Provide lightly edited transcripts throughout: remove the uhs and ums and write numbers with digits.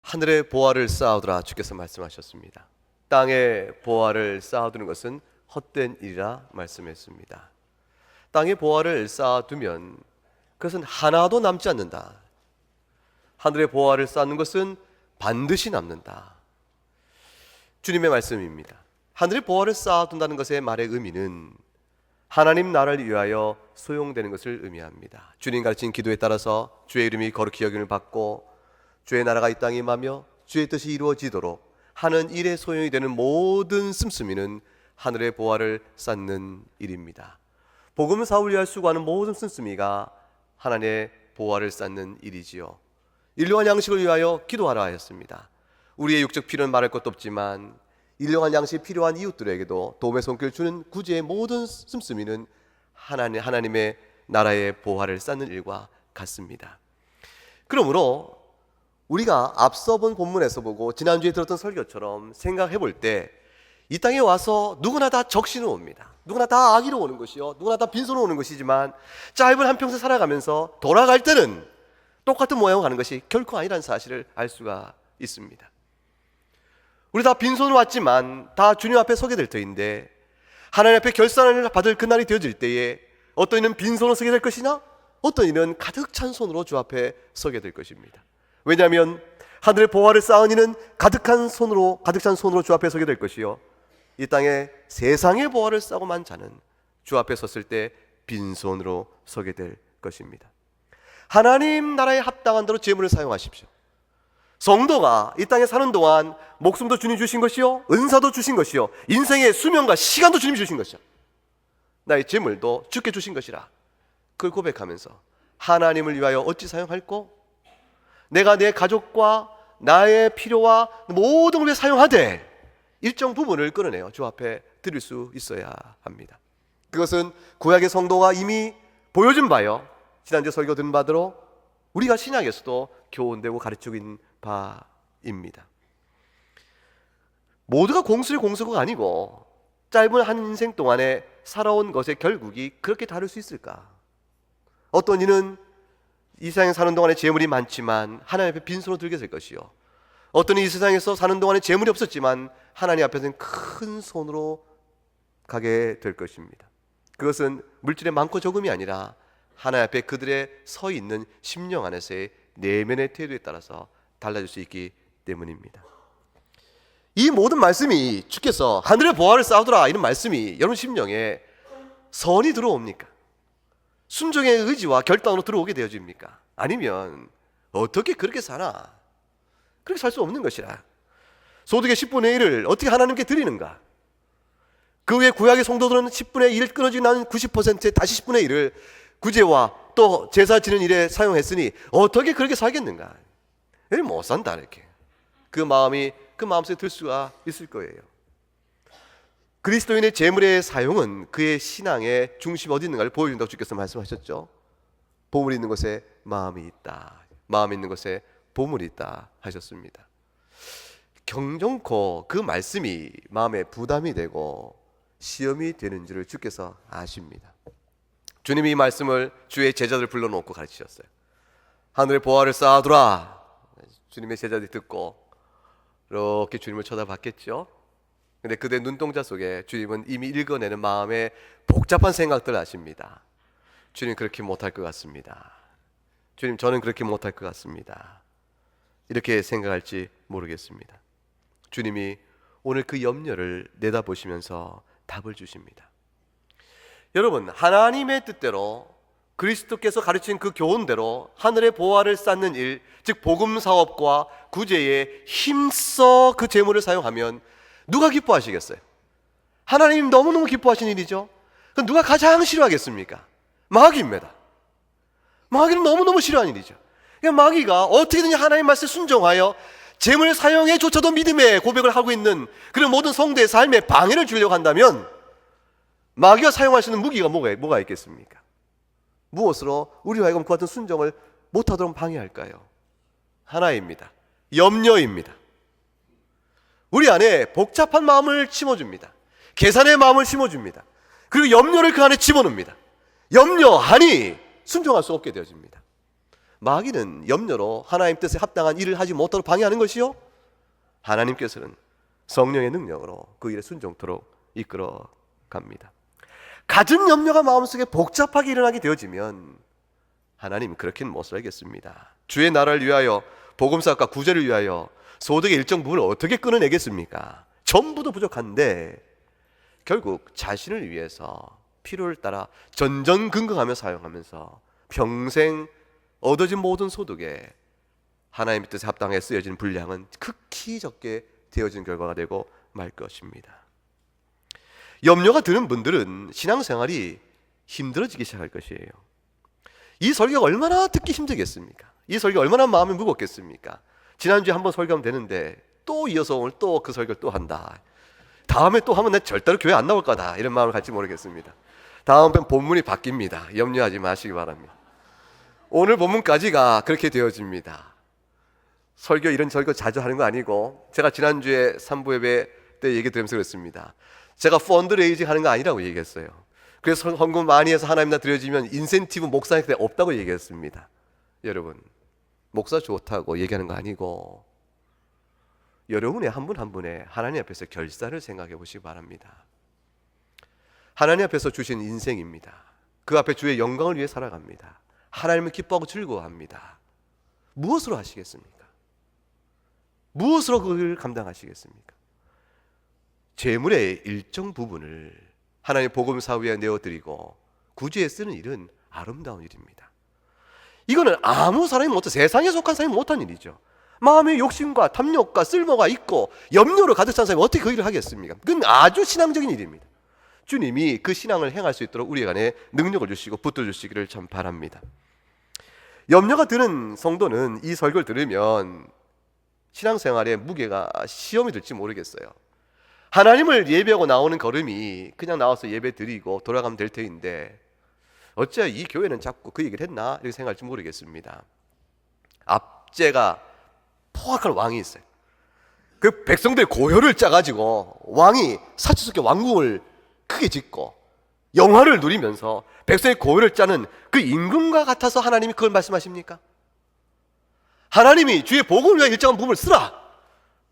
하늘의 보화를 쌓아두라 주께서 말씀하셨습니다. 땅에 보화를 쌓아두는 것은 헛된 일이라 말씀했습니다. 땅에 보화를 쌓아두면 그것은 하나도 남지 않는다. 하늘의 보화를 쌓는 것은 반드시 남는다. 주님의 말씀입니다. 하늘의 보화를 쌓아둔다는 것의 말의 의미는 하나님 나라를 위하여 소용되는 것을 의미합니다. 주님 가르친 기도에 따라서 주의 이름이 거룩히 여김을 받고 주의 나라가 이 땅에 임하며 주의 뜻이 이루어지도록 하는 일에 소용이 되는 모든 씀씀이는 하늘의 보화를 쌓는 일입니다. 복음을 사울 위하여 수고하는 모든 씀씀이가 하나님의 보화를 쌓는 일이지요. 일용할 양식을 위하여 기도하라 하였습니다. 우리의 육적 필요는 말할 것도 없지만 일용할 양식이 필요한 이웃들에게도 도움의 손길을 주는 구제의 모든 씀씀이는 하나님의 나라의 보화를 쌓는 일과 같습니다. 그러므로 우리가 앞서 본 본문에서 보고 지난주에 들었던 설교처럼 생각해 볼 때 이 땅에 와서 누구나 다 적신으로 옵니다. 누구나 다 악의로 오는 것이요, 누구나 다 빈손으로 오는 것이지만 짧은 한평생 살아가면서 돌아갈 때는 똑같은 모양으로 가는 것이 결코 아니라는 사실을 알 수가 있습니다. 우리 다 빈손으로 왔지만 다 주님 앞에 서게 될 터인데 하나님 앞에 결산을 받을 그날이 되어질 때에 어떤 이는 빈손으로 서게 될 것이나 어떤 이는 가득 찬 손으로 주 앞에 서게 될 것입니다. 왜냐하면 하늘의 보화를 쌓은 이는 가득 찬 손으로 주 앞에 서게 될 것이요, 이 땅에 세상의 보화를 쌓고만 자는 주 앞에 섰을 때 빈손으로 서게 될 것입니다. 하나님 나라에 합당한 대로 재물을 사용하십시오. 성도가 이 땅에 사는 동안 목숨도 주님 주신 것이요, 은사도 주신 것이요, 인생의 수명과 시간도 주님 주신 것이요, 나의 재물도 주께 주신 것이라 그걸 고백하면서 하나님을 위하여 어찌 사용할꼬? 내가 내 가족과 나의 필요와 모든 걸 위해 사용하되 일정 부분을 끌어내어 주 앞에 드릴 수 있어야 합니다. 그것은 구약의 성도가 이미 보여준 바요, 지난주 설교 든 바대로 우리가 신약에서도 교훈되고 가르치고 있는 바입니다. 모두가 공수가 아니고 짧은 한 인생 동안에 살아온 것의 결국이 그렇게 다를 수 있을까? 어떤 이는 이 세상에 사는 동안에 재물이 많지만 하나님 앞에 빈손으로 들게 될 것이요, 어떤 이 세상에서 사는 동안에 재물이 없었지만 하나님 앞에서는 큰 손으로 가게 될 것입니다. 그것은 물질의 많고 적음이 아니라 하나님 앞에 그들의 서 있는 심령 안에서의 내면의 태도에 따라서 달라질 수 있기 때문입니다. 이 모든 말씀이 주께서 하늘의 보화를 쌓아두라 이런 말씀이 여러분 심령에 선이 들어옵니까? 순종의 의지와 결단으로 들어오게 되어집니까? 아니면 어떻게 그렇게 사나? 그렇게 살 수 없는 것이라. 소득의 10분의 1을 어떻게 하나님께 드리는가? 그 외에 구약의 성도들은 10분의 1을 끊어지고 나는 90%의 다시 10분의 1을 구제와 또 제사 지는 일에 사용했으니 어떻게 그렇게 살겠는가? 못 산다 이렇게. 그 마음속에 들 수가 있을 거예요. 그리스도인의 재물의 사용은 그의 신앙의 중심이 어디 있는가를 보여준다고 주께서 말씀하셨죠. 보물이 있는 곳에 마음이 있다, 마음이 있는 곳에 보물이 있다 하셨습니다. 경정코 그 말씀이 마음에 부담이 되고 시험이 되는 줄을 주께서 아십니다. 주님이 이 말씀을 주의 제자들을 불러놓고 가르치셨어요. 하늘의 보화를 쌓아두라. 주님의 제자들이 듣고 이렇게 주님을 쳐다봤겠죠. 근데 그들의 눈동자 속에 주님은 이미 읽어내는 마음의 복잡한 생각들을 아십니다. 주님 그렇게 못할 것 같습니다. 주님 저는 그렇게 못할 것 같습니다. 이렇게 생각할지 모르겠습니다. 주님이 오늘 그 염려를 내다보시면서 답을 주십니다. 여러분, 하나님의 뜻대로 그리스도께서 가르친 그 교훈대로 하늘의 보화를 쌓는 일, 즉 복음 사업과 구제에 힘써 그 재물을 사용하면 누가 기뻐하시겠어요? 하나님 너무너무 기뻐하시는 일이죠. 그럼 누가 가장 싫어하겠습니까? 마귀입니다. 마귀는 너무너무 싫어하는 일이죠. 그러니까 마귀가 어떻게든지 하나님 말씀에 순종하여 재물 사용에조차도 믿음의 고백을 하고 있는 그런 모든 성도의 삶에 방해를 주려고 한다면 마귀가 사용할 수 있는 무기가 뭐가 있겠습니까? 무엇으로 우리와 하여금 그 같은 순종을 못하도록 방해할까요? 하나입니다. 염려입니다. 우리 안에 복잡한 마음을 심어줍니다. 계산의 마음을 심어줍니다. 그리고 염려를 그 안에 집어넣습니다. 염려하니 순종할 수 없게 되어집니다. 마귀는 염려로 하나님 뜻에 합당한 일을 하지 못하도록 방해하는 것이요, 하나님께서는 성령의 능력으로 그 일에 순종토록 이끌어 갑니다. 가진 염려가 마음속에 복잡하게 일어나게 되어지면 하나님 그렇게는 못 살겠습니다. 주의 나라를 위하여, 복음사역과 구제를 위하여 소득의 일정 부분을 어떻게 끊어내겠습니까? 전부도 부족한데 결국 자신을 위해서 필요를 따라 전전긍긍하며 사용하면서 평생 얻어진 모든 소득에 하나님의 뜻에 합당해 쓰여진 분량은 극히 적게 되어진 결과가 되고 말 것입니다. 염려가 드는 분들은 신앙생활이 힘들어지기 시작할 것이에요. 이 설교가 얼마나 듣기 힘들겠습니까? 이 설교가 얼마나 마음이 무겁겠습니까? 지난주에 한번 설교하면 되는데 또 이어서 오늘 또 그 설교를 또 한다. 다음에 또 하면 내 절대로 교회 안 나올 거다, 이런 마음을 갖지 모르겠습니다. 다음번 본문이 바뀝니다. 염려하지 마시기 바랍니다. 오늘 본문까지가 그렇게 되어집니다. 설교 이런 설교 자주 하는 거 아니고, 제가 지난주에 3부 예배 때 얘기 드리면서 그랬습니다. 제가 펀드레이징 하는 거 아니라고 얘기했어요. 그래서 헌금 많이 해서 하나님 나라 드려지면 인센티브 목사한테 없다고 얘기했습니다. 여러분, 목사 좋다고 얘기하는 거 아니고 여러분의 한 분 한 분의 하나님 앞에서 결사를 생각해 보시기 바랍니다. 하나님 앞에서 주신 인생입니다. 그 앞에 주의 영광을 위해 살아갑니다. 하나님을 기뻐하고 즐거워합니다. 무엇으로 하시겠습니까? 무엇으로 그걸 감당하시겠습니까? 재물의 일정 부분을 하나님의 복음 사위에 내어드리고 구제에 쓰는 일은 아름다운 일입니다. 이거는 아무 사람이 못해, 세상에 속한 사람이 못한 일이죠. 마음의 욕심과 탐욕과 쓸모가 있고 염려로 가득 찬 사람이 어떻게 그 일을 하겠습니까? 그건 아주 신앙적인 일입니다. 주님이 그 신앙을 행할 수 있도록 우리 안에 능력을 주시고 붙들어주시기를 참 바랍니다. 염려가 드는 성도는 이 설교를 들으면 신앙생활에 무게가 시험이 될지 모르겠어요. 하나님을 예배하고 나오는 걸음이 그냥 나와서 예배 드리고 돌아가면 될 터인데 어째 이 교회는 자꾸 그 얘기를 했나 이렇게 생각할지 모르겠습니다. 압제가 포악한 왕이 있어요. 그 백성들의 고혈을 짜가지고 왕이 사치스럽게 왕궁을 크게 짓고 영화를 누리면서 백성의 고혈을 짜는 그 임금과 같아서 하나님이 그걸 말씀하십니까? 하나님이 주의 복음을 위해 일정한 부분을 쓰라,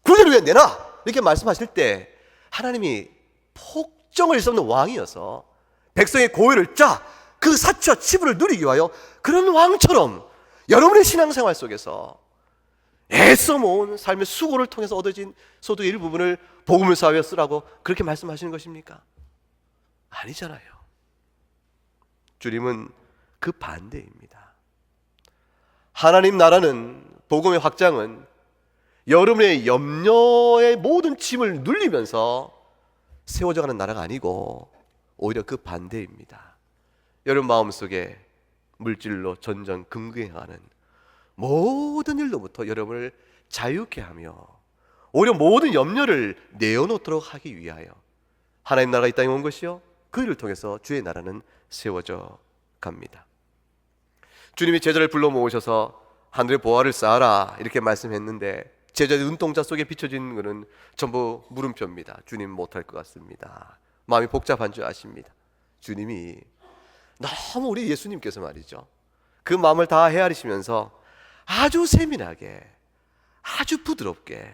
구제를 위해 내놔, 이렇게 말씀하실 때 하나님이 폭정을 일삼는 왕이어서 백성의 고혈을 짜 그 사치와 치부를 누리기 위하여 그런 왕처럼 여러분의 신앙생활 속에서 애써 모은 삶의 수고를 통해서 얻어진 소득의 일부분을 복음을 사위에 쓰라고 그렇게 말씀하시는 것입니까? 아니잖아요. 주님은 그 반대입니다. 하나님 나라는, 복음의 확장은 여러분의 염려의 모든 짐을 눌리면서 세워져가는 나라가 아니고 오히려 그 반대입니다. 여러분 마음속에 물질로 전전긍긍해가는 모든 일로부터 여러분을 자유케 하며 오히려 모든 염려를 내어놓도록 하기 위하여 하나님 나라가 이 땅에 온 것이요, 그 일을 통해서 주의 나라는 세워져 갑니다. 주님이 제자를 불러 모으셔서 하늘의 보화를 쌓아라 이렇게 말씀했는데 제자의 눈동자 속에 비춰진 것은 전부 물음표입니다. 주님 못할 것 같습니다. 마음이 복잡한 줄 아십니다. 주님이 너무 우리 예수님께서 말이죠, 그 마음을 다 헤아리시면서 아주 세밀하게, 아주 부드럽게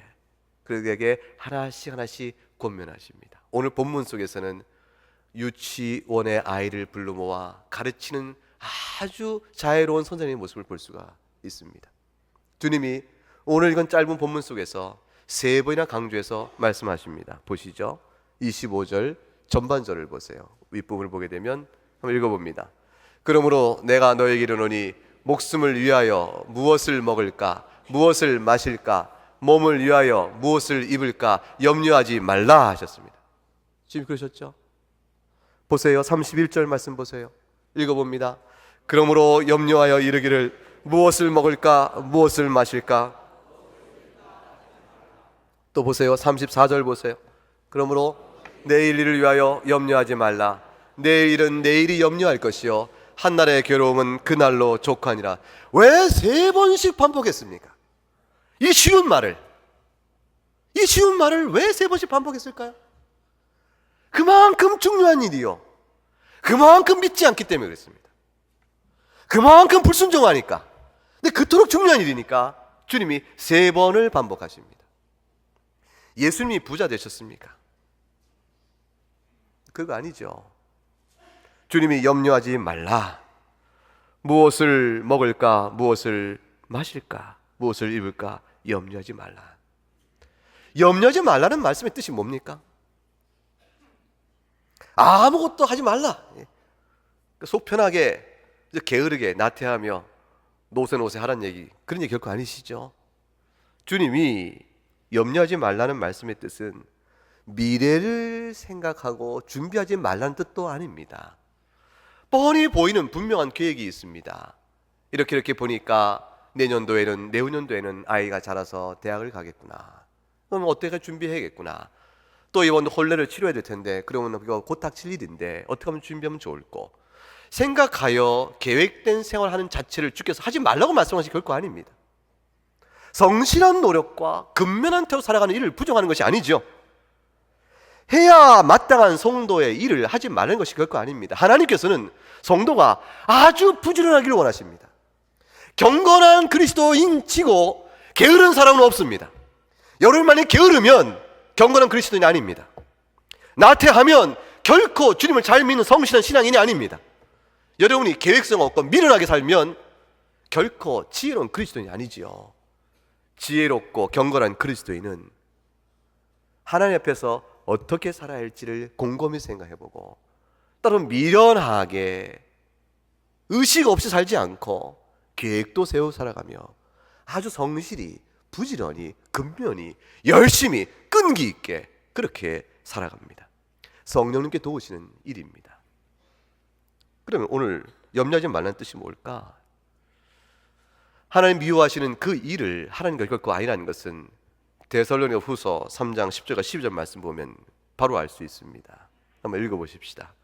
그에게 하나씩 하나씩 권면하십니다. 오늘 본문 속에서는 유치원의 아이를 불러 모아 가르치는 아주 자애로운 선생님의 모습을 볼 수가 있습니다. 주님이 오늘 이건 짧은 본문 속에서 3번이나 강조해서 말씀하십니다. 보시죠. 25절 전반절을 보세요. 윗부분을 보게 되면 한번 읽어봅니다. 그러므로 내가 너에게 이르노니 목숨을 위하여 무엇을 먹을까, 무엇을 마실까, 몸을 위하여 무엇을 입을까 염려하지 말라 하셨습니다. 지금 그러셨죠? 보세요. 31절 말씀 보세요. 읽어봅니다. 그러므로 염려하여 이르기를 무엇을 먹을까, 무엇을 마실까. 또 보세요. 34절 보세요. 그러므로 내일 일을 위하여 염려하지 말라. 내일은 내일이 염려할 것이요 한날의 괴로움은 그날로 족하니라. 왜 3번씩 반복했습니까? 이 쉬운 말을 왜 3번씩 반복했을까요? 그만큼 중요한 일이요, 그만큼 믿지 않기 때문에 그랬습니다. 그만큼 불순종하니까, 근데 그토록 중요한 일이니까 주님이 3번을 반복하십니다. 예수님이 부자 되셨습니까? 그거 아니죠. 주님이 염려하지 말라. 무엇을 먹을까, 무엇을 마실까, 무엇을 입을까 염려하지 말라. 염려하지 말라는 말씀의 뜻이 뭡니까? 아무것도 하지 말라. 속 편하게 게으르게 나태하며 노세노세 하라는 얘기, 그런 얘기 결코 아니시죠. 주님이 염려하지 말라는 말씀의 뜻은 미래를 생각하고 준비하지 말라는 뜻도 아닙니다. 뻔히 보이는 분명한 계획이 있습니다. 이렇게 보니까 내후년도에는 아이가 자라서 대학을 가겠구나. 그럼 어떻게 준비해야겠구나. 또 이번 혼례를 치료해야 될 텐데, 그러면 이거 곧 닥칠 일인데 어떻게 하면 준비하면 좋을까? 생각하여 계획된 생활하는 자체를 주께서 하지 말라고 말씀하신 결코 아닙니다. 성실한 노력과 근면한 태로 살아가는 일을 부정하는 것이 아니죠. 해야 마땅한 성도의 일을 하지 말라는 것이 결코 아닙니다. 하나님께서는 성도가 아주 부지런하기를 원하십니다. 경건한 그리스도인 치고 게으른 사람은 없습니다. 여러분만이 게으르면 경건한 그리스도인이 아닙니다. 나태하면 결코 주님을 잘 믿는 성실한 신앙인이 아닙니다. 여러분이 계획성 없고 미련하게 살면 결코 지혜로운 그리스도인이 아니지요. 지혜롭고 경건한 그리스도인은 하나님 앞에서 어떻게 살아야 할지를 곰곰이 생각해보고, 때론 미련하게 의식 없이 살지 않고 계획도 세워 살아가며 아주 성실히, 부지런히, 근면히, 열심히, 끈기 있게 그렇게 살아갑니다. 성령님께 도우시는 일입니다. 그러면 오늘 염려하지 말라는 뜻이 뭘까? 하나님 미워하시는 그 일을 하나님과 결코 아니라는 것은 데살로니가 후서 3장 10절과 12절 말씀 보면 바로 알 수 있습니다. 한번 읽어보십시다.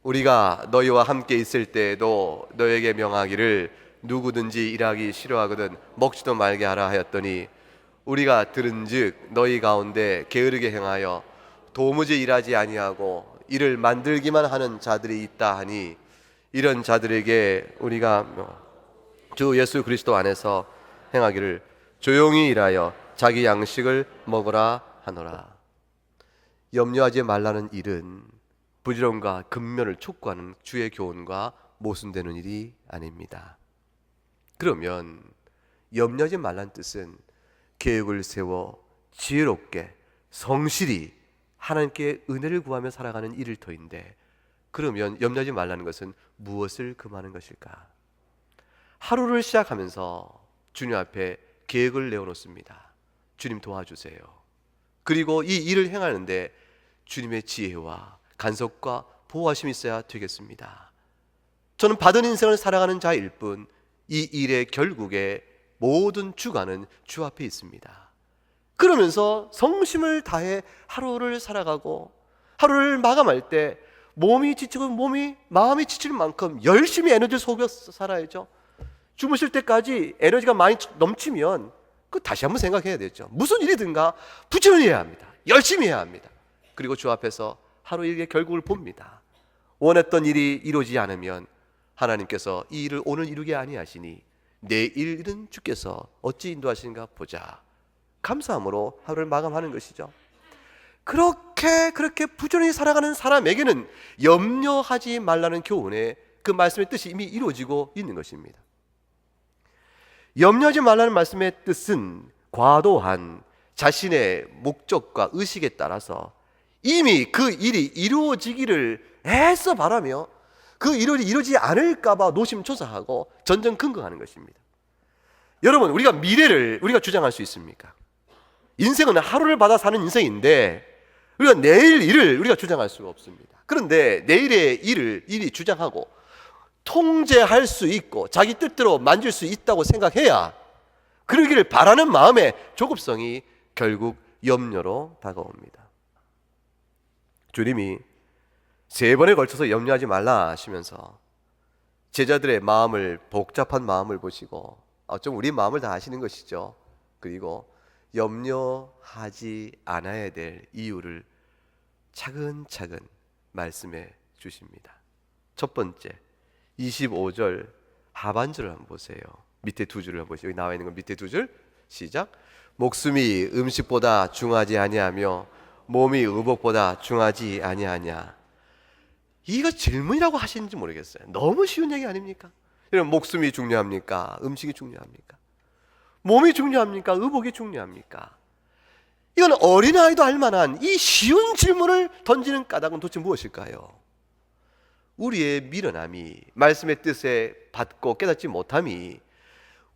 우리가 너희와 함께 있을 때에도 너에게 명하기를 누구든지 일하기 싫어하거든 먹지도 말게 하라 하였더니, 우리가 들은즉 너희 가운데 게으르게 행하여 도무지 일하지 아니하고 일을 만들기만 하는 자들이 있다 하니, 이런 자들에게 우리가 주 예수 그리스도 안에서 행하기를 조용히 일하여 자기 양식을 먹으라 하노라. 염려하지 말라는 일은 부지런과 근면을 촉구하는 주의 교훈과 모순되는 일이 아닙니다. 그러면 염려하지 말라는 뜻은 계획을 세워 지혜롭게 성실히 하나님께 은혜를 구하며 살아가는 일을 터인데, 그러면 염려하지 말라는 것은 무엇을 금하는 것일까? 하루를 시작하면서 주님 앞에 계획을 내어놓습니다. 주님 도와주세요. 그리고 이 일을 행하는데 주님의 지혜와 간섭과 보호하심이 있어야 되겠습니다. 저는 받은 인생을 살아가는 자일 뿐, 이 일의 결국에 모든 주관은 주 앞에 있습니다. 그러면서 성심을 다해 하루를 살아가고, 하루를 마감할 때 마음이 지칠 만큼 열심히 에너지를 쏟아 살아야죠. 주무실 때까지 에너지가 많이 넘치면 그 다시 한번 생각해야 되죠. 무슨 일이든가 부지런히 해야 합니다. 열심히 해야 합니다. 그리고 주 앞에서 하루 일의 결국을 봅니다. 원했던 일이 이루어지지 않으면 하나님께서 이 일을 오늘 이루게 아니하시니 내일은 주께서 어찌 인도하시는가 보자. 감사함으로 하루를 마감하는 것이죠. 그렇게 부지런히 살아가는 사람에게는 염려하지 말라는 교훈의 그 말씀의 뜻이 이미 이루어지고 있는 것입니다. 염려하지 말라는 말씀의 뜻은 과도한 자신의 목적과 의식에 따라서 이미 그 일이 이루어지기를 애써 바라며 그 일이 이루어지지 않을까봐 노심초사하고 전전긍긍하는 것입니다. 여러분, 우리가 미래를 우리가 주장할 수 있습니까? 인생은 하루를 받아 사는 인생인데 우리가 내일 일을 우리가 주장할 수가 없습니다. 그런데 내일의 일이 주장하고 통제할 수 있고 자기 뜻대로 만질 수 있다고 생각해야 그러기를 바라는 마음의 조급성이 결국 염려로 다가옵니다. 주님이 3번에 걸쳐서 염려하지 말라 하시면서 제자들의 마음을, 복잡한 마음을 보시고 좀 우리 마음을 다 아시는 것이죠. 그리고 염려하지 않아야 될 이유를 차근차근 말씀해 주십니다. 첫 번째, 25절 하반절을 한번 보세요. 밑에 두 줄을 보시죠. 여기 나와 있는 건 밑에 두 줄. 시작. 목숨이 음식보다 중하지 아니하며 몸이 의복보다 중하지 아니하냐. 이거 질문이라고 하시는지 모르겠어요. 너무 쉬운 얘기 아닙니까? 여러분, 목숨이 중요합니까? 음식이 중요합니까? 몸이 중요합니까? 의복이 중요합니까? 이건 어린아이도 할 만한 이 쉬운 질문을 던지는 까닭은 도대체 무엇일까요? 우리의 미련함이, 말씀의 뜻에 받고 깨닫지 못함이,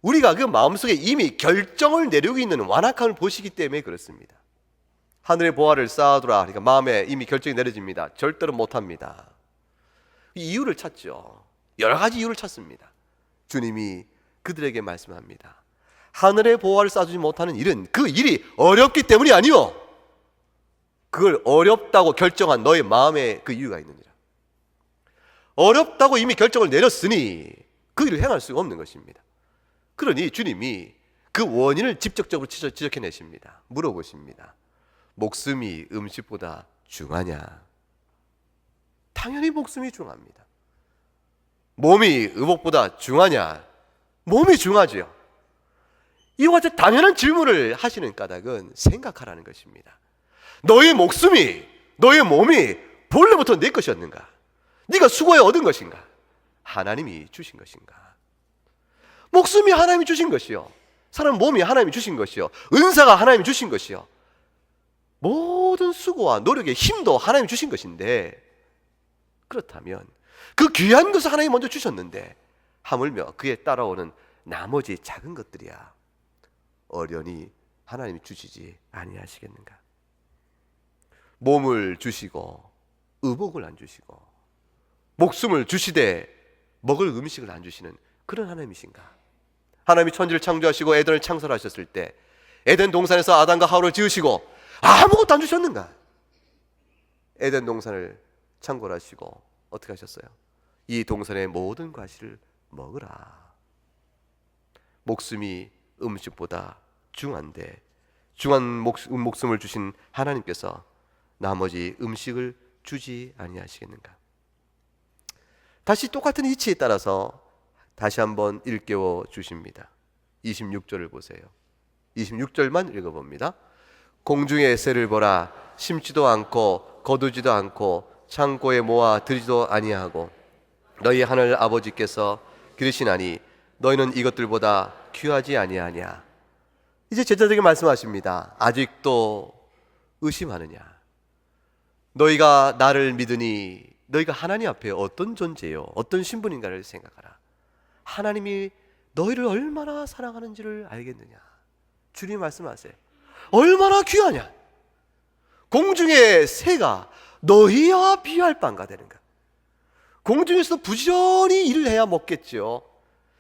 우리가 그 마음속에 이미 결정을 내리고 있는 완악함을 보시기 때문에 그렇습니다. 하늘의 보화를 쌓아두라. 그러니까 마음에 이미 결정이 내려집니다. 절대로 못합니다. 이유를 찾죠. 여러 가지 이유를 찾습니다. 주님이 그들에게 말씀합니다. 하늘의 보화를 쌓아두지 못하는 일은 그 일이 어렵기 때문이 아니요, 그걸 어렵다고 결정한 너의 마음에 그 이유가 있느니라. 어렵다고 이미 결정을 내렸으니 그 일을 행할 수가 없는 것입니다. 그러니 주님이 그 원인을 직접적으로 지적해내십니다. 물어보십니다. 목숨이 음식보다 중하냐? 당연히 목숨이 중합니다. 몸이 의복보다 중하냐? 몸이 중하죠. 이와 같이 당연한 질문을 하시는 까닭은 생각하라는 것입니다. 너의 목숨이, 너의 몸이 본래부터 내 것이었는가? 네가 수고해 얻은 것인가? 하나님이 주신 것인가? 목숨이 하나님이 주신 것이요, 사람 몸이 하나님이 주신 것이요, 은사가 하나님이 주신 것이요, 모든 수고와 노력의 힘도 하나님이 주신 것인데, 그렇다면 그 귀한 것을 하나님이 먼저 주셨는데 하물며 그에 따라오는 나머지 작은 것들이야 어련히 하나님이 주시지 아니하시겠는가? 몸을 주시고 의복을 안 주시고 목숨을 주시되 먹을 음식을 안 주시는 그런 하나님이신가? 하나님이 천지를 창조하시고 에덴을 창설하셨을 때 에덴 동산에서 아담과 하와를 지으시고 아무것도 안 주셨는가? 에덴 동산을 창궐하시고 어떻게 하셨어요? 이 동산의 모든 과실을 먹으라. 목숨이 음식보다 중한데 중한 목숨을 주신 하나님께서 나머지 음식을 주지 아니하시겠는가? 다시 똑같은 이치에 따라서 다시 한번 일깨워 주십니다. 26절을 보세요. 26절만 읽어봅니다. 공중의 새를 보라. 심지도 않고 거두지도 않고 창고에 모아 들이지도 아니하고 너희 하늘 아버지께서 기르시나니 너희는 이것들보다 귀하지 아니하냐? 이제 제자들에게 말씀하십니다. 아직도 의심하느냐? 너희가 나를 믿으니 너희가 하나님 앞에 어떤 존재요, 어떤 신분인가를 생각하라. 하나님이 너희를 얼마나 사랑하는지를 알겠느냐? 주님 말씀하세요. 얼마나 귀하냐? 공중의 새가 너희와 비할 바인가 되는가? 공중에서 부지런히 일을 해야 먹겠죠.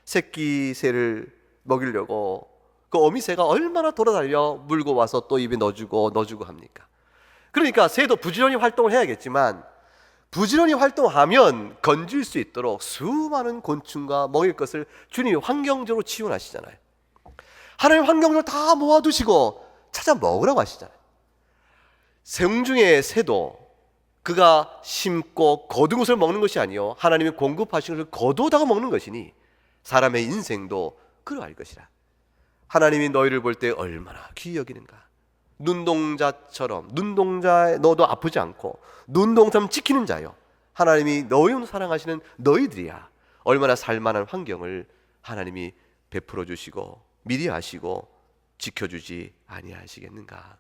새끼 새를 먹이려고 그 어미 새가 얼마나 돌아다녀 물고 와서 또 입에 넣어주고 합니까? 그러니까 새도 부지런히 활동을 해야겠지만 부지런히 활동하면 건질 수 있도록 수많은 곤충과 먹일 것을 주님이 환경적으로 지원하시잖아요. 하나님 환경적으로 다 모아두시고 찾아 먹으라고 하시잖아요. 공중의 새도 그가 심고 거둔 것을 먹는 것이 아니요 하나님이 공급하신 것을 거두다가 먹는 것이니 사람의 인생도 그러할 것이라. 하나님이 너희를 볼 때 얼마나 귀히 여기는가? 눈동자처럼, 눈동자에 너도 아프지 않고 눈동자처럼 지키는 자요, 하나님이 너희를 사랑하시는 너희들이야 얼마나 살만한 환경을 하나님이 베풀어 주시고 미리 하시고 지켜주지 아니하시겠는가?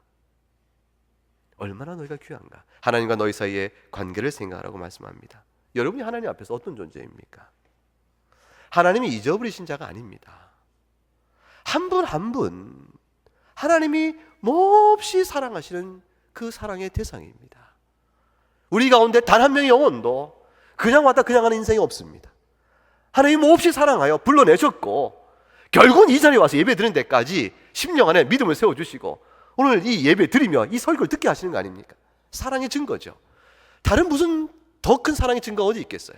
얼마나 너희가 귀한가? 하나님과 너희 사이의 관계를 생각하라고 말씀합니다. 여러분이 하나님 앞에서 어떤 존재입니까? 하나님이 잊어버리신 자가 아닙니다. 한 분 한 분 하나님이 몹시 사랑하시는 그 사랑의 대상입니다. 우리 가운데 단 한 명의 영혼도 그냥 왔다 그냥 가는 인생이 없습니다. 하나님이 몹시 사랑하여 불러내셨고 결국은 이 자리에 와서 예배 드리는 데까지 10년 안에 믿음을 세워주시고 오늘 이 예배 드리며 이 설교를 듣게 하시는 거 아닙니까? 사랑의 증거죠. 다른 무슨 더 큰 사랑의 증거가 어디 있겠어요?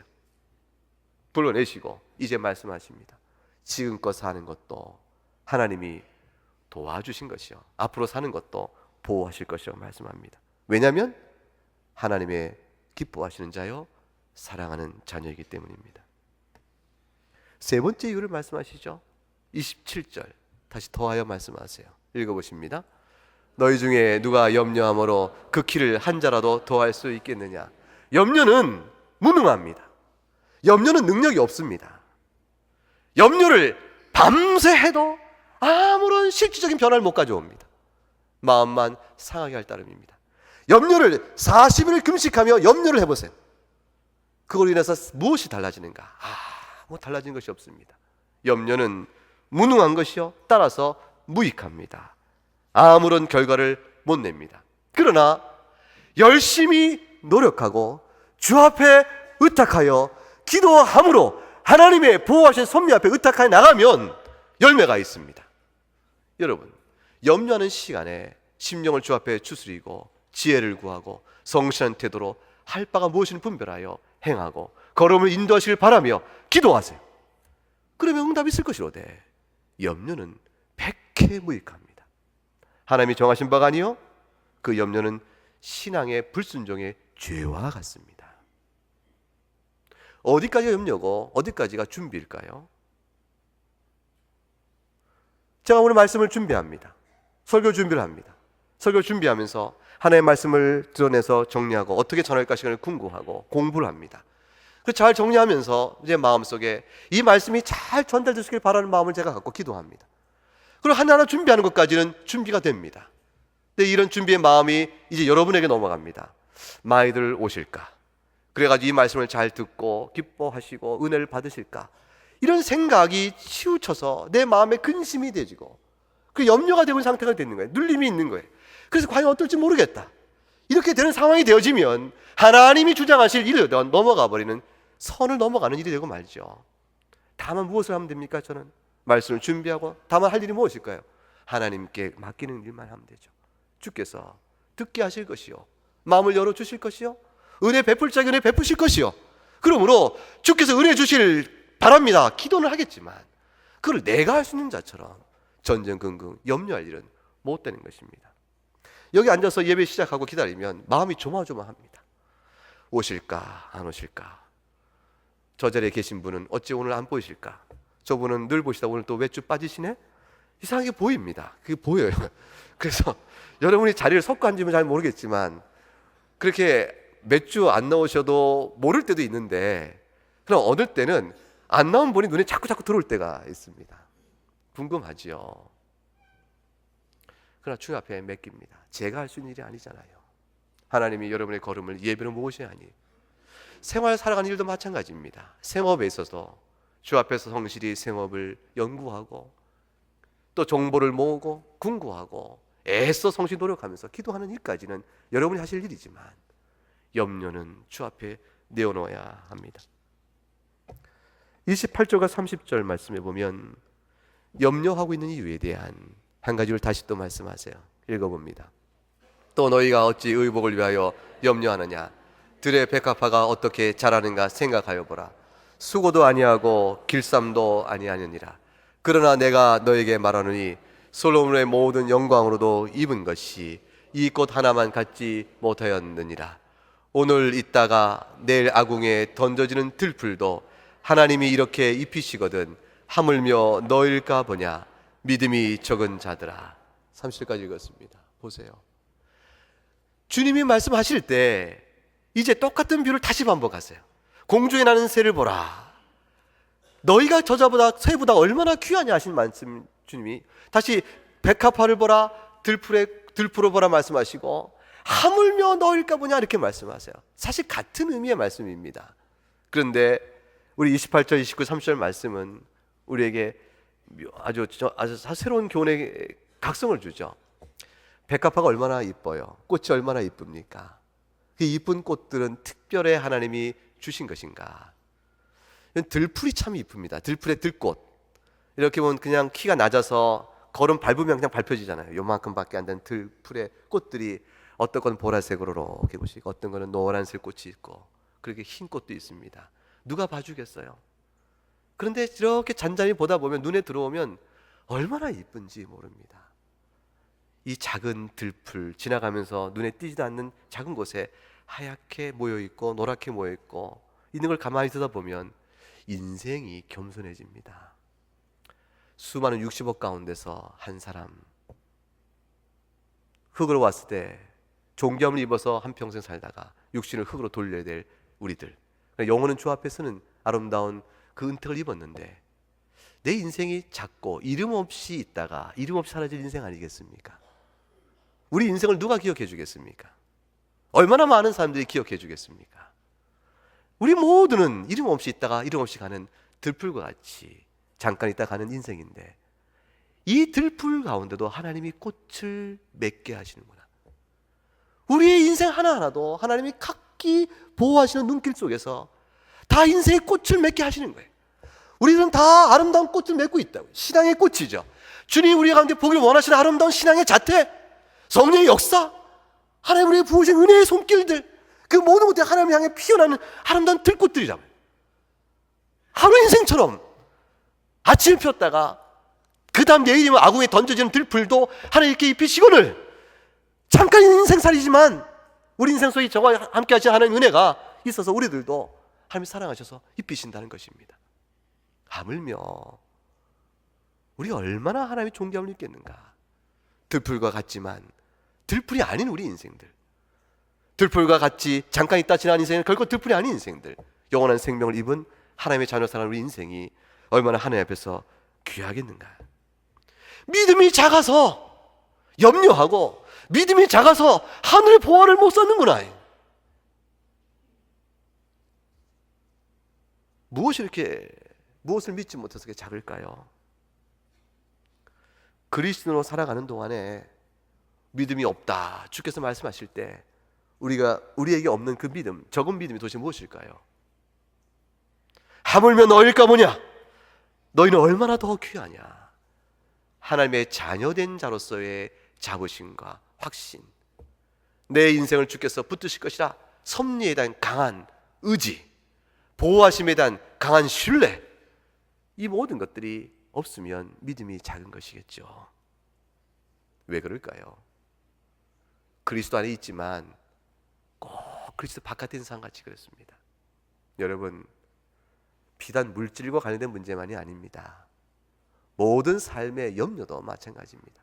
불러내시고 이제 말씀하십니다. 지금껏 사는 것도 하나님이 도와주신 것이요 앞으로 사는 것도 보호하실 것이라고 말씀합니다. 왜냐하면 하나님의 기뻐하시는 자요 사랑하는 자녀이기 때문입니다. 세 번째 이유를 말씀하시죠. 27절 다시 더하여 말씀하세요. 읽어보십니다. 너희 중에 누가 염려함으로 그 키를 한 자라도 더할 수 있겠느냐. 염려는 무능합니다. 염려는 능력이 없습니다. 염려를 밤새 해도 아무런 실질적인 변화를 못 가져옵니다. 마음만 상하게 할 따름입니다. 염려를 40일을 금식하며 염려를 해보세요. 그걸로 인해서 무엇이 달라지는가? 달라지는 것이 없습니다. 염려는 무능한 것이요, 따라서 무익합니다. 아무런 결과를 못 냅니다. 그러나 열심히 노력하고 주 앞에 의탁하여 기도함으로 하나님의 보호하신 섭리 앞에 의탁하여 나가면 열매가 있습니다. 여러분, 염려하는 시간에 심령을 주 앞에 추스리고 지혜를 구하고 성실한 태도로 할 바가 무엇인지 분별하여 행하고 걸음을 인도하시길 바라며 기도하세요. 그러면 응답이 있을 것이로되 염려는 백해 무익합니다. 하나님이 정하신 바가 아니요, 그 염려는 신앙의 불순종의 죄와 같습니다. 어디까지가 염려고 어디까지가 준비일까요? 제가 오늘 말씀을 준비합니다. 설교 준비를 합니다. 설교 준비하면서 하나님의 말씀을 드러내서 정리하고 어떻게 전할 것인가를 궁금하고 공부를 합니다. 그 잘 정리하면서 제 마음속에 이 말씀이 잘 전달되시길 바라는 마음을 제가 갖고 기도합니다. 그리고 하나하나 준비하는 것까지는 준비가 됩니다. 근데 이런 준비의 마음이 이제 여러분에게 넘어갑니다. 많이들 오실까? 그래가지고 이 말씀을 잘 듣고 기뻐하시고 은혜를 받으실까? 이런 생각이 치우쳐서 내 마음에 근심이 되지고 그 염려가 되고 있는 상태가 되는 거예요. 눌림이 있는 거예요. 그래서 과연 어떨지 모르겠다. 이렇게 되는 상황이 되어지면 하나님이 주장하실 일을 넘어가 버리는, 선을 넘어가는 일이 되고 말죠. 다만 무엇을 하면 됩니까? 저는 말씀을 준비하고 다만 할 일이 무엇일까요? 하나님께 맡기는 일만 하면 되죠. 주께서 듣게 하실 것이요, 마음을 열어주실 것이요, 은혜 베풀 자에게 은혜 베푸실 것이요. 그러므로 주께서 은혜 주실 바랍니다. 기도는 하겠지만 그걸 내가 할 수 있는 자처럼 전전긍긍 염려할 일은 못 되는 것입니다. 여기 앉아서 예배 시작하고 기다리면 마음이 조마조마합니다. 오실까 안 오실까? 저 자리에 계신 분은 어찌 오늘 안 보이실까? 저분은 늘 보시다 오늘 또 몇 주 빠지시네? 이상하게 보입니다. 그게 보여요. 그래서 여러분이 자리를 섞고 앉으면 잘 모르겠지만 그렇게 몇 주 안 나오셔도 모를 때도 있는데, 그럼 어느 때는 안 나온 분이 눈에 자꾸 들어올 때가 있습니다. 궁금하지요. 그러나 주 앞에 맡깁니다. 제가 할 수 있는 일이 아니잖아요. 하나님이 여러분의 걸음을 예배로 모으셔야 하니, 생활 살아가는 일도 마찬가지입니다. 생업에 있어서 주 앞에서 성실히 생업을 연구하고 또 정보를 모으고 궁구하고 애써 성실히 노력하면서 기도하는 일까지는 여러분이 하실 일이지만 염려는 주 앞에 내어놓아야 합니다. 28절과 30절 말씀에 보면 염려하고 있는 이유에 대한 한 가지를 다시 또 말씀하세요. 읽어봅니다. 또 너희가 어찌 의복을 위하여 염려하느냐? 들의 백합화가 어떻게 자라는가 생각하여 보라. 수고도 아니하고 길쌈도 아니하느니라. 그러나 내가 너에게 말하노니 솔로몬의 모든 영광으로도 입은 것이 이 꽃 하나만 갖지 못하였느니라. 오늘 있다가 내일 아궁에 던져지는 들풀도 하나님이 이렇게 입히시거든 하물며 너일까 보냐. 믿음이 적은 자들아. 30절까지 읽었습니다. 보세요. 주님이 말씀하실 때 이제 똑같은 비유를 다시 반복하세요. 공중에 나는 새를 보라. 너희가 저자보다 새보다 얼마나 귀하냐 하신 말씀. 주님이 다시 백합화를 보라, 들풀을 보라 말씀하시고 하물며 너일까 보냐 이렇게 말씀하세요. 사실 같은 의미의 말씀입니다. 그런데 우리 28절, 29, 30절 말씀은 우리에게 아주 새로운 교훈의 각성을 주죠. 백합화가 얼마나 이뻐요. 꽃이 얼마나 이쁩니까? 그 이쁜 꽃들은 특별히 하나님이 주신 것인가? 들풀이 참 이쁩니다. 들풀의 들꽃. 이렇게 보면 그냥 키가 낮아서 걸음 밟으면 그냥 밟혀지잖아요. 요만큼밖에 안 되는 들풀의 꽃들이 어떤 건 보라색으로 이렇게 보시고 어떤 거는 노란색 꽃이 있고 그렇게 흰 꽃도 있습니다. 누가 봐주겠어요? 그런데 이렇게 잔잔히 보다 보면 눈에 들어오면 얼마나 이쁜지 모릅니다. 이 작은 들풀 지나가면서 눈에 띄지도 않는 작은 곳에 하얗게 모여있고 노랗게 모여있고 있는 걸 가만히 듣다 보면 인생이 겸손해집니다. 수많은 60억 가운데서 한 사람, 흙으로 왔을 때 종겸을 입어서 한평생 살다가 육신을 흙으로 돌려야 될 우리들, 영혼은 주 앞에서는 아름다운 그 은택을 입었는데 내 인생이 작고 이름 없이 있다가 이름 없이 사라질 인생 아니겠습니까? 우리 인생을 누가 기억해 주겠습니까? 얼마나 많은 사람들이 기억해 주겠습니까? 우리 모두는 이름 없이 있다가 이름 없이 가는 들풀과 같이 잠깐 있다 가는 인생인데, 이 들풀 가운데도 하나님이 꽃을 맺게 하시는구나. 우리의 인생 하나하나도 하나님이 각기 보호하시는 눈길 속에서 다 인생의 꽃을 맺게 하시는 거예요. 우리들은 다 아름다운 꽃을 맺고 있다고요. 신앙의 꽃이죠. 주님 우리 가운데 보기를 원하시는 아름다운 신앙의 자태, 성령의 역사, 하나님 우리에게 부으신 은혜의 손길들, 그 모든 것들이 하나님을 향해 피어나는 아름다운 들꽃들이라고요. 하루 인생처럼 아침에 피었다가 그 다음 내일이면 아궁에 던져지는 들풀도 하나님께 입히시고는 잠깐 인생살이지만 우리 인생 속에 저와 함께 하신 하나님의 은혜가 있어서 우리들도 하나님이 사랑하셔서 입히신다는 것입니다. 하물며 우리 얼마나 하나님의 존귀함을 입겠는가. 들풀과 같지만 들풀이 아닌 우리 인생들, 들풀과 같이 잠깐 있다 지난 인생은 결코 들풀이 아닌 인생들, 영원한 생명을 입은 하나님의 자녀 사랑 우리 인생이 얼마나 하나님 앞에서 귀하겠는가. 믿음이 작아서 염려하고 믿음이 작아서 하늘의 보화를 못 쌓는구나. 무엇을 믿지 못해서 그렇게 작을까요? 그리스도로 살아가는 동안에 믿음이 없다 주께서 말씀하실 때 우리에게 없는 그 믿음, 적은 믿음이 도대체 무엇일까요? 하물며 너일까 보냐? 너희는 얼마나 더 귀하냐? 하나님의 자녀된 자로서의 자부심과 확신, 내 인생을 주께서 붙드실 것이라 섭리에 대한 강한 의지, 보호하심에 대한 강한 신뢰, 이 모든 것들이 없으면 믿음이 작은 것이겠죠. 왜 그럴까요? 그리스도 안에 있지만 꼭 그리스도 바깥에 있는 사람같이 그렇습니다. 여러분, 비단 물질과 관련된 문제만이 아닙니다. 모든 삶의 염려도 마찬가지입니다.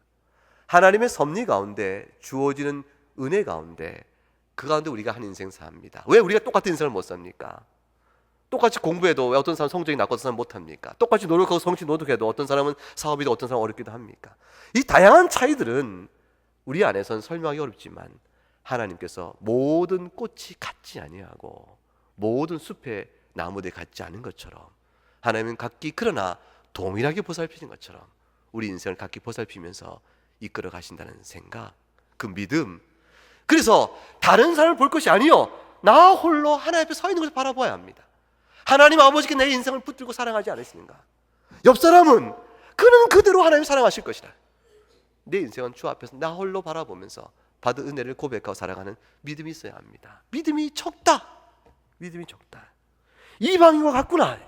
하나님의 섭리 가운데 주어지는 은혜 가운데 그 가운데 우리가 한 인생 삽니다. 왜 우리가 똑같은 인생을 못 삽니까? 똑같이 공부해도 왜 어떤 사람은 성적이 낮고 어떤 사람은 못합니까? 똑같이 노력하고 성취 노력해도 어떤 사람은 사업이도 어떤 사람은 어렵기도 합니까? 이 다양한 차이들은 우리 안에서는 설명하기 어렵지만 하나님께서 모든 꽃이 같지 아니하고 모든 숲의 나무들이 같지 않은 것처럼 하나님은 각기 그러나 동일하게 보살피는 것처럼 우리 인생을 각기 보살피면서 이끌어 가신다는 생각, 그 믿음. 그래서 다른 사람을 볼 것이 아니요 나 홀로 하나님 앞에 서 있는 것을 바라봐야 합니다. 하나님 아버지께 내 인생을 붙들고 사랑하지 않으시는가? 옆 사람은 그는 그대로 하나님 사랑하실 것이다. 내 인생은 주 앞에서 나 홀로 바라보면서 받은 은혜를 고백하고 살아가는 믿음이 있어야 합니다. 믿음이 적다. 믿음이 적다. 이방인과 같구나.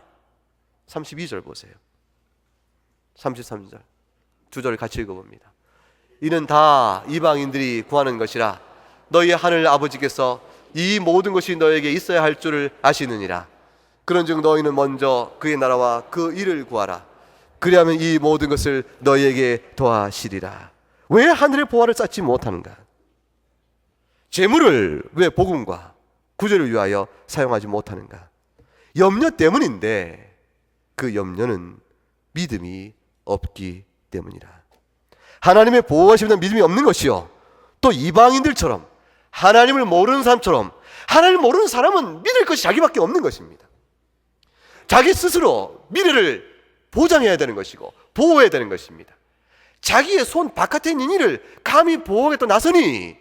32절 보세요. 33절 두 절을 같이 읽어봅니다. 이는 다 이방인들이 구하는 것이라 너희의 하늘 아버지께서 이 모든 것이 너에게 있어야 할 줄을 아시느니라. 그런즉 너희는 먼저 그의 나라와 그 일을 구하라. 그리하면 이 모든 것을 너희에게 더하시리라. 왜 하늘의 보화를 쌓지 못하는가? 재물을 왜 복음과 구제를 위하여 사용하지 못하는가? 염려 때문인데 그 염려는 믿음이 없기 때문이라. 하나님의 보호하심에 대한 믿음이 없는 것이요, 또 이방인들처럼 하나님을 모르는 사람처럼, 하나님을 모르는 사람은 믿을 것이 자기밖에 없는 것입니다. 자기 스스로 미래를 보장해야 되는 것이고 보호해야 되는 것입니다. 자기의 손 바깥에 있는 일을 감히 보호하겠다 나서니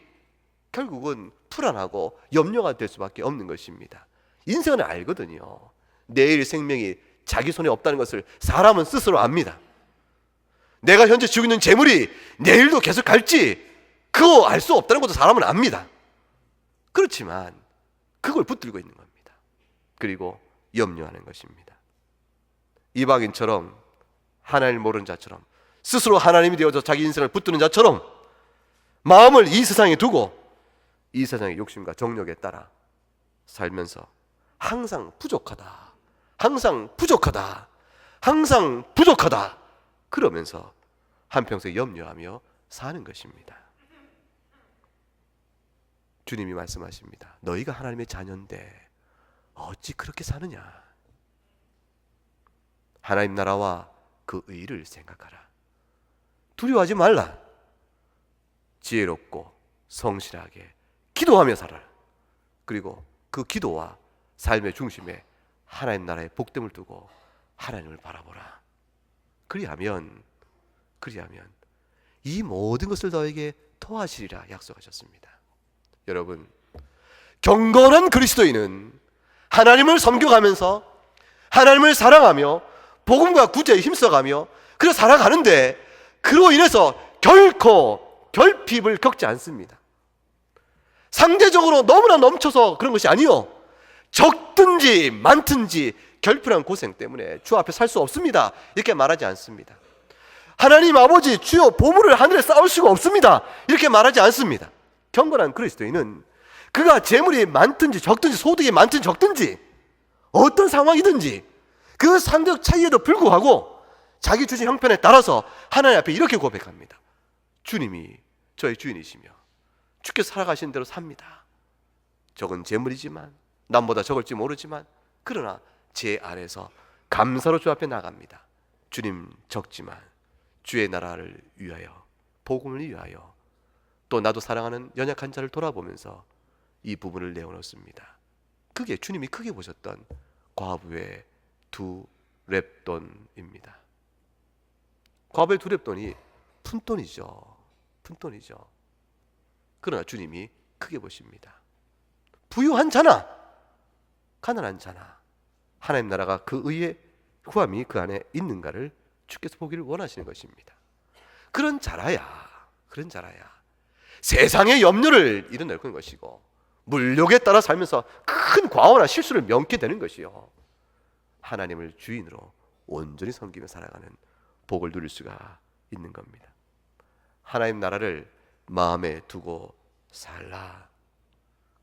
결국은 불안하고 염려가 될 수밖에 없는 것입니다. 인생은 알거든요. 내일 생명이 자기 손에 없다는 것을 사람은 스스로 압니다. 내가 현재 쥐고 있는 재물이 내일도 계속 갈지 그거 알 수 없다는 것도 사람은 압니다. 그렇지만 그걸 붙들고 있는 겁니다. 그리고 염려하는 것입니다. 이방인처럼 하나님을 모르는 자처럼 스스로 하나님이 되어서 자기 인생을 붙드는 자처럼 마음을 이 세상에 두고 이 세상의 욕심과 정욕에 따라 살면서 항상 부족하다, 항상 부족하다, 항상 부족하다, 그러면서 한평생 염려하며 사는 것입니다. 주님이 말씀하십니다. 너희가 하나님의 자녀인데 어찌 그렇게 사느냐. 하나님 나라와 그 의를 생각하라. 두려워하지 말라. 지혜롭고 성실하게 기도하며 살아라. 그리고 그 기도와 삶의 중심에 하나님 나라의 복됨을 두고 하나님을 바라보라. 그리하면 이 모든 것을 너에게 더하시리라 약속하셨습니다. 여러분, 경건한 그리스도인은 하나님을 섬겨가면서 하나님을 사랑하며 복음과 구제에 힘써가며 그렇게 살아가는데 그로 인해서 결코 결핍을 겪지 않습니다. 상대적으로 너무나 넘쳐서 그런 것이 아니요, 적든지 많든지 결핍한 고생 때문에 주 앞에 살 수 없습니다, 이렇게 말하지 않습니다. 하나님 아버지 주여 보물을 하늘에 쌓을 수가 없습니다, 이렇게 말하지 않습니다. 경건한 그리스도인은 그가 재물이 많든지 적든지 소득이 많든지 적든지 어떤 상황이든지 그 상대적 차이에도 불구하고 자기 주신 형편에 따라서 하나님 앞에 이렇게 고백합니다. 주님이 저의 주인이시며 주께서 살아가신 대로 삽니다. 적은 재물이지만 남보다 적을지 모르지만 그러나 제 안에서 감사로 주 앞에 나갑니다. 주님 적지만 주의 나라를 위하여 복음을 위하여 또 나도 사랑하는 연약한 자를 돌아보면서 이 부분을 내어놓습니다. 그게 주님이 크게 보셨던 과부의 2렙돈입니다. 과부의 2렙돈이 푼돈이죠. 그러나 주님이 크게 보십니다. 부유한 자나 가난한 자나 하나님 나라가 그 의의 후함이 그 안에 있는가를 주께서 보기를 원하시는 것입니다. 그런 자라야 세상의 염려를 이뤄내는 것이고 물욕에 따라 살면서 큰 과오나 실수를 면케 되는 것이요, 하나님을 주인으로 온전히 섬기며 살아가는 복을 누릴 수가 있는 겁니다. 하나님 나라를 마음에 두고 살라.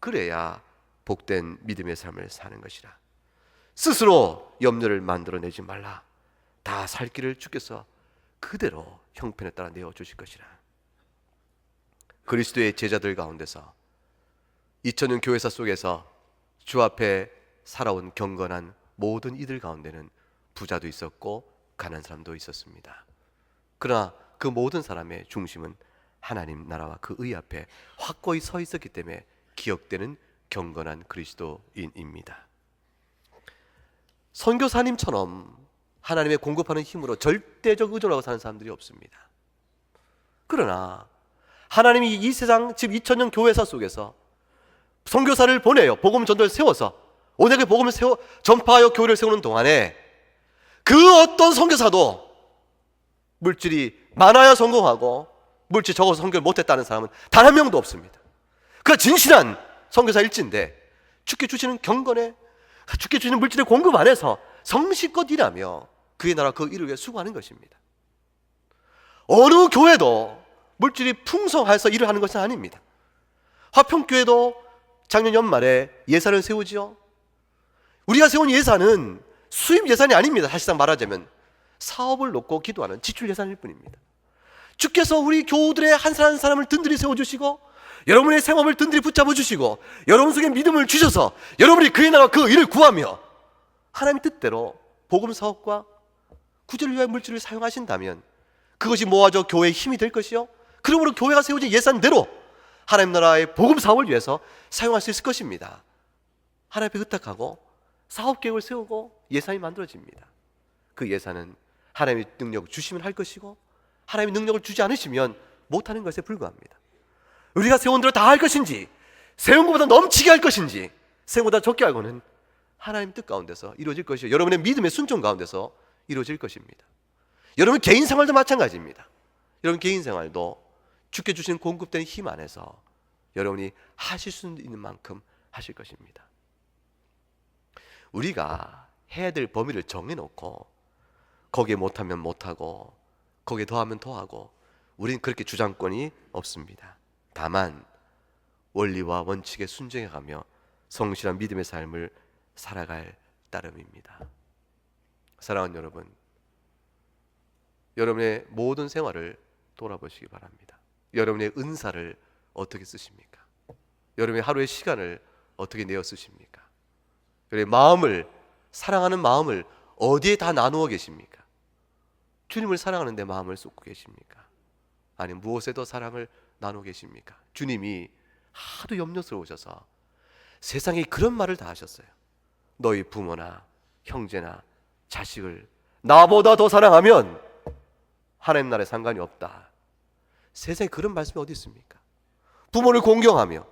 그래야 복된 믿음의 삶을 사는 것이라. 스스로 염려를 만들어내지 말라. 다 살 길을 주께서 그대로 형편에 따라 내어주실 것이라. 그리스도의 제자들 가운데서 2000년 교회사 속에서 주 앞에 살아온 경건한 모든 이들 가운데는 부자도 있었고 가난한 사람도 있었습니다. 그러나 그 모든 사람의 중심은 하나님 나라와 그 의 앞에 확고히 서 있었기 때문에 기억되는 경건한 그리스도인입니다. 선교사님처럼 하나님의 공급하는 힘으로 절대적 의존하고 사는 사람들이 없습니다. 그러나 하나님이 이 세상 지금 2000년 교회사 속에서 선교사를 보내요. 복음 전도를 세워서 언약의 복음을 전파하여 교회를 세우는 동안에 그 어떤 선교사도 물질이 많아야 성공하고 물질이 적어서 선교를 못했다는 사람은 단 한 명도 없습니다. 그가 진실한 선교사일진데 주께 주시는 경건에 주께 주시는 물질의 공급 안에서 성실껏 일하며 그의 나라 그 일을 위해 수고하는 것입니다. 어느 교회도 물질이 풍성해서 일을 하는 것은 아닙니다. 화평교회도 작년 연말에 예산을 세우지요. 우리가 세운 예산은 수입 예산이 아닙니다. 사실상 말하자면 사업을 놓고 기도하는 지출 예산일 뿐입니다. 주께서 우리 교우들의 한 사람 한 사람을 든든히 세워주시고 여러분의 생업을 든든히 붙잡아 주시고 여러분 속에 믿음을 주셔서 여러분이 그의 나라 그 일을 구하며 하나님의 뜻대로 복음 사업과 구제를 위한 물질을 사용하신다면 그것이 모아져 교회의 힘이 될 것이요, 그러므로 교회가 세워진 예산대로 하나님 나라의 복음 사업을 위해서 사용할 수 있을 것입니다. 하나님 앞에 의탁하고 사업 계획을 세우고 예산이 만들어집니다. 그 예산은 하나님의 능력을 주시면 할 것이고 하나님의 능력을 주지 않으시면 못하는 것에 불과합니다. 우리가 세운 대로 다 할 것인지 세운 것보다 넘치게 할 것인지 세운 것보다 적게 하고는 하나님 뜻 가운데서 이루어질 것이요, 여러분의 믿음의 순종 가운데서 이루어질 것입니다. 여러분 개인 생활도 마찬가지입니다. 여러분 개인 생활도 주께 주신 공급된 힘 안에서 여러분이 하실 수 있는 만큼 하실 것입니다. 우리가 해야 될 범위를 정해놓고 거기에 못하면 못하고 거기에 더하면 더하고 우리는 그렇게 주장권이 없습니다. 다만 원리와 원칙에 순종해가며 성실한 믿음의 삶을 살아갈 따름입니다. 사랑하는 여러분, 여러분의 모든 생활을 돌아보시기 바랍니다. 여러분의 은사를 어떻게 쓰십니까? 여러분의 하루의 시간을 어떻게 내어 쓰십니까? 여러분의 마음을, 사랑하는 마음을 어디에 다 나누어 계십니까? 주님을 사랑하는 데 마음을 쏟고 계십니까? 아니면 무엇에 더 사랑을 나누어 계십니까? 주님이 하도 염려스러우셔서 세상에 그런 말을 다 하셨어요. 너희 부모나 형제나 자식을 나보다 더 사랑하면 하나님 나라에 상관이 없다. 세상에 그런 말씀이 어디 있습니까? 부모를 공경하며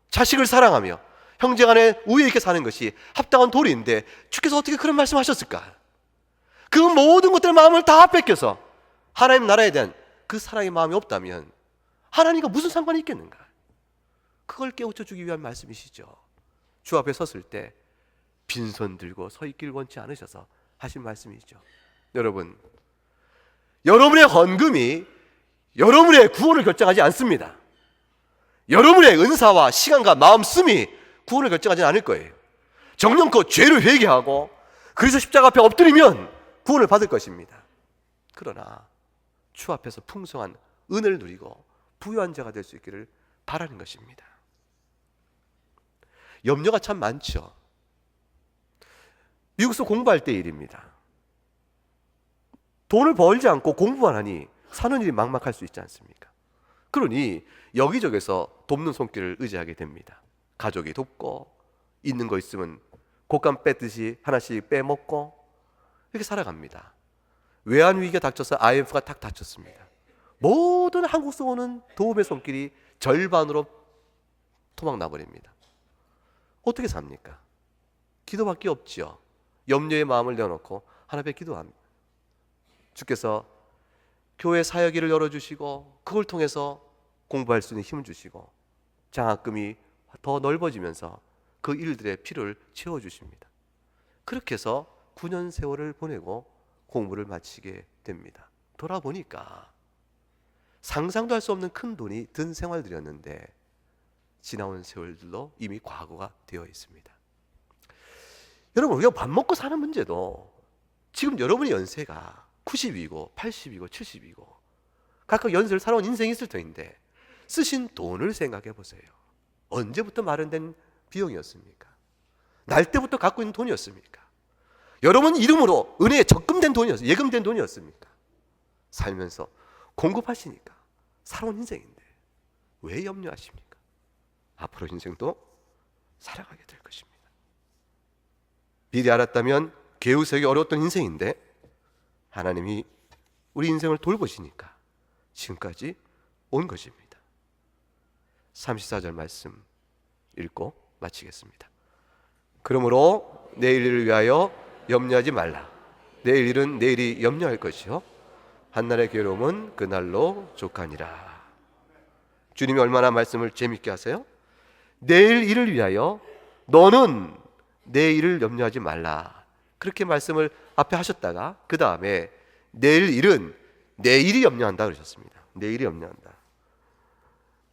자식을 사랑하며 형제간에 우애 있게 사는 것이 합당한 도리인데 주께서 어떻게 그런 말씀하셨을까? 그 모든 것들의 마음을 다 뺏겨서 하나님 나라에 대한 그 사랑의 마음이 없다면 하나님과 무슨 상관이 있겠는가? 그걸 깨우쳐 주기 위한 말씀이시죠. 주 앞에 섰을 때 빈손 들고 서 있길 원치 않으셔서 하신 말씀이죠. 여러분, 여러분의 헌금이 여러분의 구원을 결정하지 않습니다. 여러분의 은사와 시간과 마음씀이 구원을 결정하지 않을 거예요. 정령껏 죄를 회개하고 그래서 십자가 앞에 엎드리면 구원을 받을 것입니다. 그러나 주 앞에서 풍성한 은혜를 누리고 부유한 자가 될 수 있기를 바라는 것입니다. 염려가 참 많죠. 미국에서 공부할 때 일입니다. 돈을 벌지 않고 공부만 하니 사는 일이 막막할 수 있지 않습니까? 그러니 여기저기서 돕는 손길을 의지하게 됩니다. 가족이 돕고 있는 거 있으면 곶감 뺏듯이 하나씩 빼먹고 이렇게 살아갑니다. 외환 위기가 닥쳐서 IMF가 탁 닥쳤습니다. 모든 한국에서 오는 도움의 손길이 절반으로 토막 나버립니다. 어떻게 삽니까? 기도밖에 없지요. 염려의 마음을 내어놓고 하나님께 기도합니다. 주께서 교회 사역일을 열어주시고 그걸 통해서 공부할 수 있는 힘을 주시고 장학금이 더 넓어지면서 그 일들의 필요를 채워주십니다. 그렇게 해서 9년 세월을 보내고 공부를 마치게 됩니다. 돌아보니까 상상도 할 수 없는 큰 돈이 든 생활들이었는데 지나온 세월들로 이미 과거가 되어 있습니다. 여러분, 우리가 밥 먹고 사는 문제도 지금 여러분의 연세가 90이고 80이고 70이고 각각 연세를 살아온 인생이 있을 터인데 쓰신 돈을 생각해 보세요. 언제부터 마련된 비용이었습니까? 날 때부터 갖고 있는 돈이었습니까? 여러분 이름으로 은혜에 적금된 돈이었습니까? 예금된 돈이었습니까? 살면서 공급하시니까 살아온 인생인데 왜 염려하십니까? 앞으로 인생도 살아가게 될 것입니다. 미리 알았다면 개우석이 어려웠던 인생인데 하나님이 우리 인생을 돌보시니까 지금까지 온 것입니다. 34절 말씀 읽고 마치겠습니다. 그러므로 내일 일을 위하여 염려하지 말라. 내일 일은 내일이 염려할 것이요 한날의 괴로움은 그날로 족하니라. 주님이 얼마나 말씀을 재밌게 하세요? 내일 일을 위하여 너는 내일을 염려하지 말라. 그렇게 말씀을 앞에 하셨다가 그 다음에 내일 일은 내일이 염려한다 그러셨습니다. 내일이 염려한다.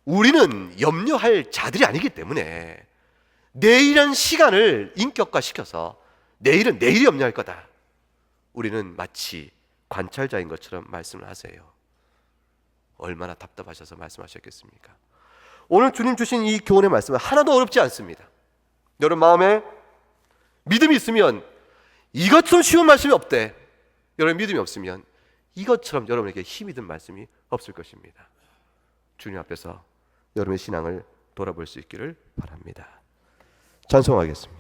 우리는 염려할 자들이 아니기 때문에 내일이라는 시간을 인격화시켜서 내일은 내일이 염려할 거다. 우리는 마치 관찰자인 것처럼 말씀을 하세요. 얼마나 답답하셔서 말씀하셨겠습니까? 오늘 주님 주신 이 교훈의 말씀은 하나도 어렵지 않습니다. 여러분 마음에 믿음이 있으면 이것처럼 쉬운 말씀이 없대. 여러분 믿음이 없으면 이것처럼 여러분에게 힘이 든 말씀이 없을 것입니다. 주님 앞에서 여러분의 신앙을 돌아볼 수 있기를 바랍니다. 찬송하겠습니다.